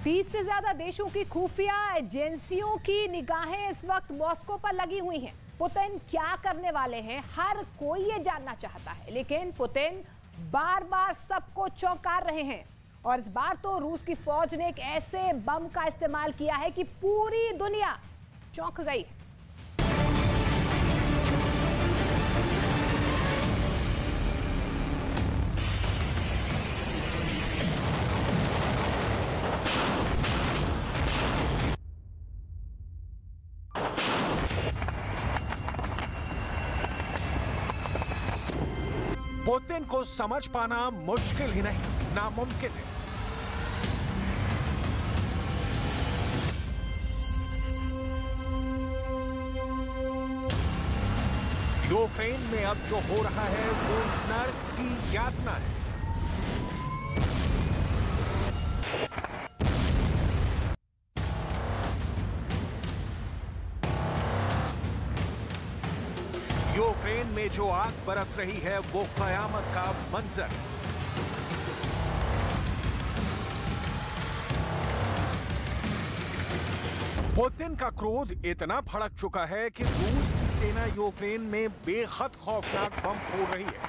30 से ज्यादा देशों की खुफिया एजेंसियों की निगाहें इस वक्त मॉस्को पर लगी हुई हैं। पुतिन क्या करने वाले हैं, हर कोई ये जानना चाहता है, लेकिन पुतिन बार बार सबको चौंका रहे हैं। और इस बार तो रूस की फौज ने एक ऐसे बम का इस्तेमाल किया है कि पूरी दुनिया चौंक गई। पुतिन को समझ पाना मुश्किल ही नहीं, नामुमकिन है। यूक्रेन में अब जो हो रहा है वो नर्क की यातना है। यूक्रेन में जो आग बरस रही है वो कयामत का मंजर। पुतिन का क्रोध इतना भड़क चुका है कि रूस की सेना यूक्रेन में बेहद खौफनाक बम फोड़ रही है।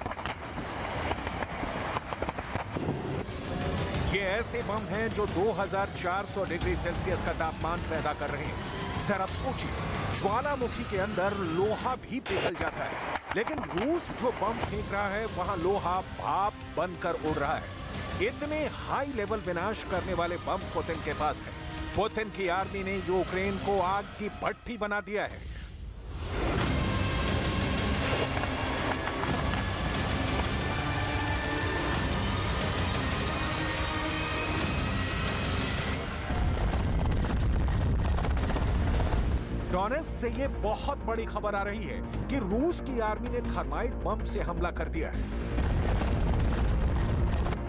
ये ऐसे बम हैं जो 2400 डिग्री सेल्सियस का तापमान पैदा कर रहे हैं। जरा सोचिए, ज्वालामुखी के अंदर लोहा भी पिघल जाता है, लेकिन रूस जो बम फेंक रहा है वहां लोहा भाप बनकर उड़ रहा है। इतने हाई लेवल विनाश करने वाले बम पुतिन के पास है। पुतिन की आर्मी ने यूक्रेन को आग की भट्टी बना दिया है। डोनेट्स्क से ये बहुत बड़ी खबर आ रही है कि रूस की आर्मी ने थर्माइट बम से हमला कर दिया है।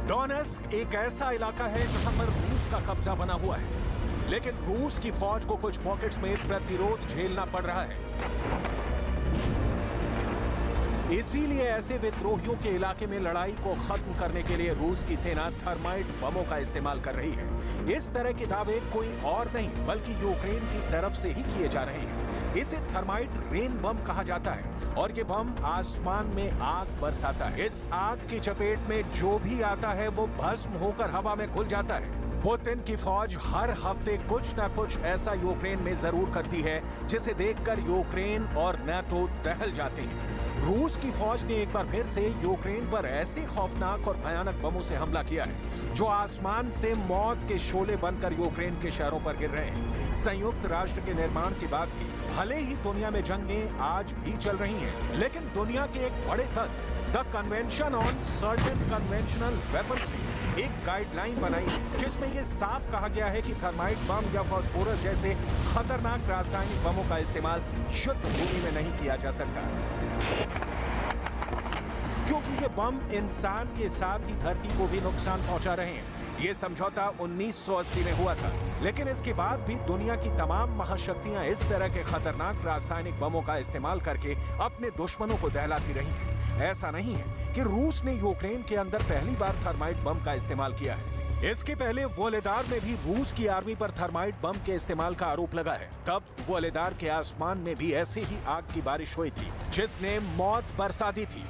डोनेट्स्क एक ऐसा इलाका है जहां पर रूस का कब्जा बना हुआ है, लेकिन रूस की फौज को कुछ पॉकेट्स में प्रतिरोध झेलना पड़ रहा है। इसीलिए ऐसे विद्रोहियों के इलाके में लड़ाई को खत्म करने के लिए रूस की सेना थर्माइट बमों का इस्तेमाल कर रही है। इस तरह के दावे कोई और नहीं बल्कि यूक्रेन की तरफ से ही किए जा रहे हैं। इसे थर्माइट रेन बम कहा जाता है और ये बम आसमान में आग बरसाता है। इस आग की चपेट में जो भी आता है वो भस्म होकर हवा में घुल जाता है। पुतिन की फौज हर हफ्ते कुछ न कुछ ऐसा यूक्रेन में जरूर करती है जिसे देखकर यूक्रेन और नाटो दहल जाते हैं। रूस की फौज ने एक बार फिर से यूक्रेन पर ऐसे खौफनाक और भयानक बमों से हमला किया है जो आसमान से मौत के शोले बनकर यूक्रेन के शहरों पर गिर रहे हैं। संयुक्त राष्ट्र के निर्माण के बाद भी भले ही दुनिया में जंगें आज भी चल रही हैं, लेकिन दुनिया के एक बड़े तत्व the convention on certain conventional weapons ने एक गाइडलाइन बनाई जिसमें यह साफ कहा गया है कि थर्माइट बम या फास्फोरस जैसे खतरनाक रासायनिक बमों का इस्तेमाल युद्ध भूमि में नहीं किया जा सकता, क्योंकि ये बम इंसान के साथ ही धरती को भी नुकसान पहुंचा रहे हैं। ये समझौता 1980 में हुआ था, लेकिन इसके बाद भी दुनिया की तमाम महाशक्तियां इस तरह के खतरनाक रासायनिक बमों का इस्तेमाल करके अपने दुश्मनों को दहलाती रही हैं। ऐसा नहीं है कि रूस ने यूक्रेन के अंदर पहली बार थर्माइट बम का इस्तेमाल किया है। इसके पहले वोलेदार में भी रूस की आर्मी पर थर्माइट बम के इस्तेमाल का आरोप लगा है। तब वोलेदार के आसमान में भी ऐसे ही आग की बारिश हुई थी जिसने मौत बरसा दी थी।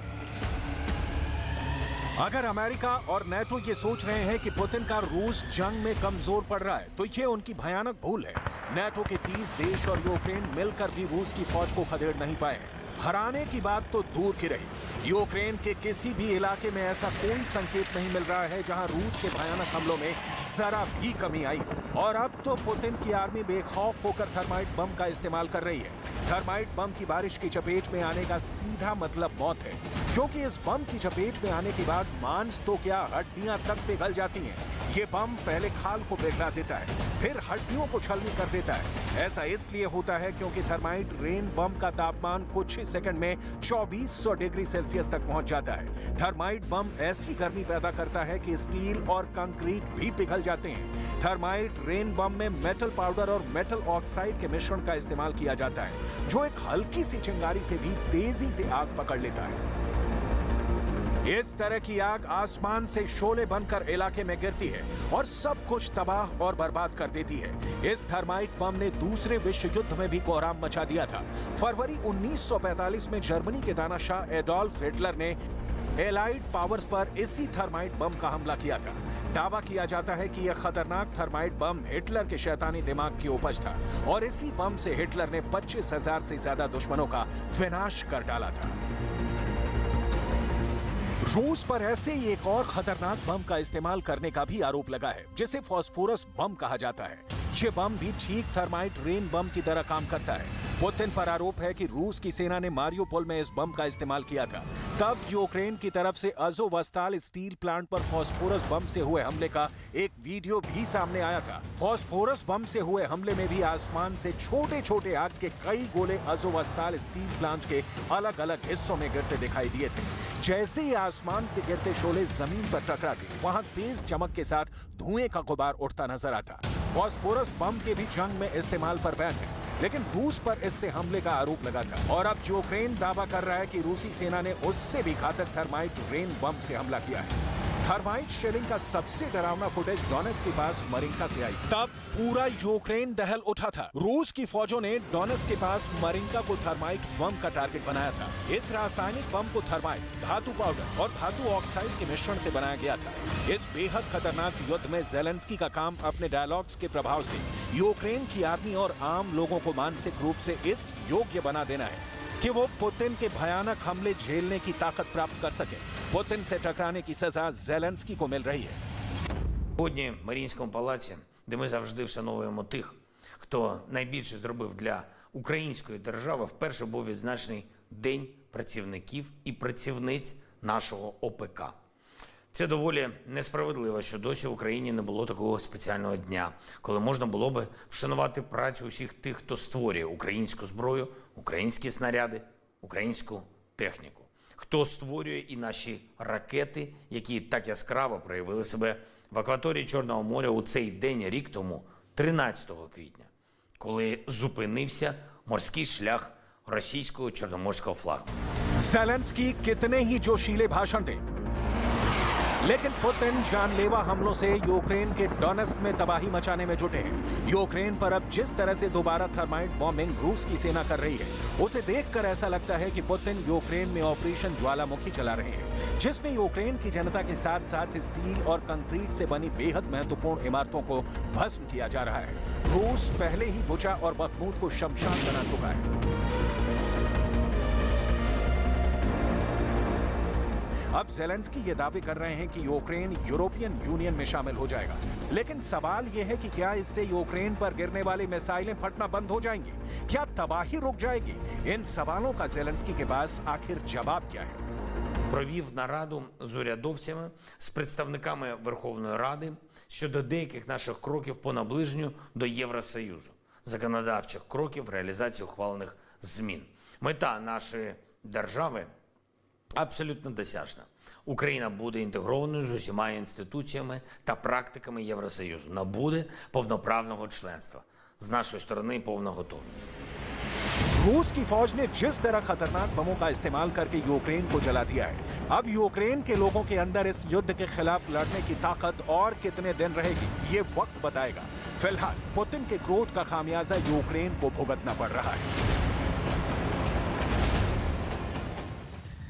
अगर अमेरिका और नाटो ये सोच रहे हैं कि पुतिन का रूस जंग में कमजोर पड़ रहा है तो ये उनकी भयानक भूल है। नाटो के 30 देश और यूक्रेन मिलकर भी रूस की फौज को खदेड़ नहीं पाए हैं। हराने की बात तो दूर की रही, यूक्रेन के किसी भी इलाके में ऐसा कोई संकेत नहीं मिल रहा है जहां रूस के भयानक हमलों में जरा भी कमी आई हो। और अब तो पुतिन की आर्मी बेखौफ होकर थर्माइट बम का इस्तेमाल कर रही है। थर्माइट बम की बारिश की चपेट में आने का सीधा मतलब मौत है, क्योंकि इस बम की चपेट में आने के बाद मांस तो क्या हड्डियां तक पिघल जाती हैं। ये बम पहले खाल को पिघला देता है, फिर हड्डियों को छलनी कर देता है। ऐसा इसलिए होता है क्योंकि थर्माइट रेन बम का तापमान कुछ ही सेकंड में 2400 डिग्री सेल्सियस तक पहुंच जाता है। थर्माइट बम ऐसी गर्मी पैदा करता है कि स्टील और कंक्रीट भी पिघल जाते हैं। थर्माइट रेन बम में मेटल पाउडर और मेटल ऑक्साइड के मिश्रण का इस्तेमाल किया जाता है, जो एक हल्की सी चिंगारी से भी तेजी से आग पकड़ लेता है। इस तरह की आग आसमान से शोले बनकर इलाके में गिरती है और सब कुछ तबाह और बर्बाद कर देती है। इस थर्माइट बम ने दूसरे विश्व युद्ध में भी कोहराम मचा दिया था। फरवरी 1945 में जर्मनी के दानाशाह एडोल्फ हिटलर ने एलाइड पावर्स पर इसी थर्माइट बम का हमला किया था। दावा किया जाता है कि यह खतरनाक थर्माइट बम हिटलर के शैतानी दिमाग की उपज था और इसी बम से हिटलर ने 25,000 से ज्यादा दुश्मनों का विनाश कर डाला था। रूस पर ऐसे ही एक और खतरनाक बम का इस्तेमाल करने का भी आरोप लगा है, जिसे फास्फोरस बम कहा जाता है। ये बम भी ठीक थर्माइट रेन बम की तरह काम करता है। पुतिन पर आरोप है कि रूस की सेना ने मारियोपोल में इस बम का इस्तेमाल किया था। तब यूक्रेन की तरफ से अज़ोवस्ताल स्टील प्लांट पर फास्फोरस बम से हुए हमले का एक वीडियो भी सामने आया था। फास्फोरस बम से हुए हमले में भी आसमान से छोटे छोटे आग के कई गोले अज़ोवस्ताल स्टील प्लांट के अलग अलग हिस्सों में गिरते दिखाई दिए थे। जैसे ही आसमान से गिरते शोले जमीन पर टकराते, वहां तेज चमक के साथ धुएं का गुबार उठता नजर आता। फास्फोरस बम के भी जंग में इस्तेमाल पर बैन है, लेकिन रूस पर इससे हमले का आरोप लगा था और अब यूक्रेन दावा कर रहा है कि रूसी सेना ने उससे भी घातक थर्माइट रेन बम से हमला किया है। थर्माइट शेलिंग का सबसे डरावना फुटेज डोनेट्स्क के पास मरिंका से आई। तब पूरा यूक्रेन दहल उठा था। रूस की फौजों ने डोनेट्स्क के पास मरिंका को थर्माइट बम का टारगेट बनाया था। इस रासायनिक बम को थर्माइट, धातु पाउडर और धातु ऑक्साइड के मिश्रण से बनाया गया था। इस बेहद खतरनाक युद्ध में ज़ेलेंस्की का काम अपने डायलॉग्स के प्रभाव से यूक्रेन की आर्मी और आम लोगों को मानसिक रूप से इस योग्य बना देना है कि वो पुतिन के भयानक हमले झेलने की ताकत प्राप्त कर सके। पुतिन से टकराने की सजा ज़ेलेंस्की को मिल रही है। Сьогодні в Маріїнському палаці, де ми завжди вшановуємо тих, хто найбільше зробив для української держави, вперше був відзначений День працівників і працівниць нашого ОПК. Це доволі несправедливо, що досі в Україні не було такого спеціального дня, коли можна було би вшанувати працю усіх тих, хто створює українську зброю, українські снаряди, українську техніку. Хто створює і наші ракети, які так яскраво проявили себе в акваторії Чорного моря у цей день рік тому, 13 квітня, коли зупинився морський шлях російського чорноморського флагману. ज़ेलेंस्की कितने ही जोशीले भाषण दे, लेकिन पुतिन जानलेवा हमलों से यूक्रेन के डोनेट्स्क में तबाही मचाने में जुटे हैं। यूक्रेन पर अब जिस तरह से दोबारा थर्माइट बॉम्बिंग रूस की सेना कर रही है, उसे देखकर ऐसा लगता है कि पुतिन यूक्रेन में ऑपरेशन ज्वालामुखी चला रहे हैं, जिसमें यूक्रेन की जनता के साथ साथ स्टील और कंक्रीट से बनी बेहद महत्वपूर्ण इमारतों को भस्म किया जा रहा है। रूस पहले ही बुचा और बखमूत को शमशान बना चुका है। अब ज़ेलेंस्की ये दावे कर रहे हैं कि यूक्रेन यूरोपियन यूनियन में शामिल हो जाएगा, लेकिन सवाल ये है कि क्या इससे यूक्रेन पर गिरने वाली मिसाइलें फटना बंद हो जाएंगी? क्या तबाही रुक जाएगी? इन सवालों का ज़ेलेंस्की के पास आखिर जवाब क्या है? Провів нараду з урядовцями, з представниками Верховної Ради щодо деяких наших кроків по наближенню до Євросоюзу, законодавчих кроків реалізації ухвалених змін. Мета нашої держави абсолютно досяжна. Україна буде інтегрованою з усіма інституціями та практиками Євросоюзу, набуде повноправного членства. З нашої сторони повна готовність. रूस की फौज ने जिस तरह खतरनाक बमों का इस्तेमाल करके यूक्रेन को जला दिया है, अब यूक्रेन के लोगों के अंदर इस युद्ध के खिलाफ लड़ने की ताकत और कितने दिन रहेगी, ये वक्त बताएगा। फिलहाल पुतिन के क्रोध का खामियाजा यूक्रेन को भुगतना पड़ रहा है।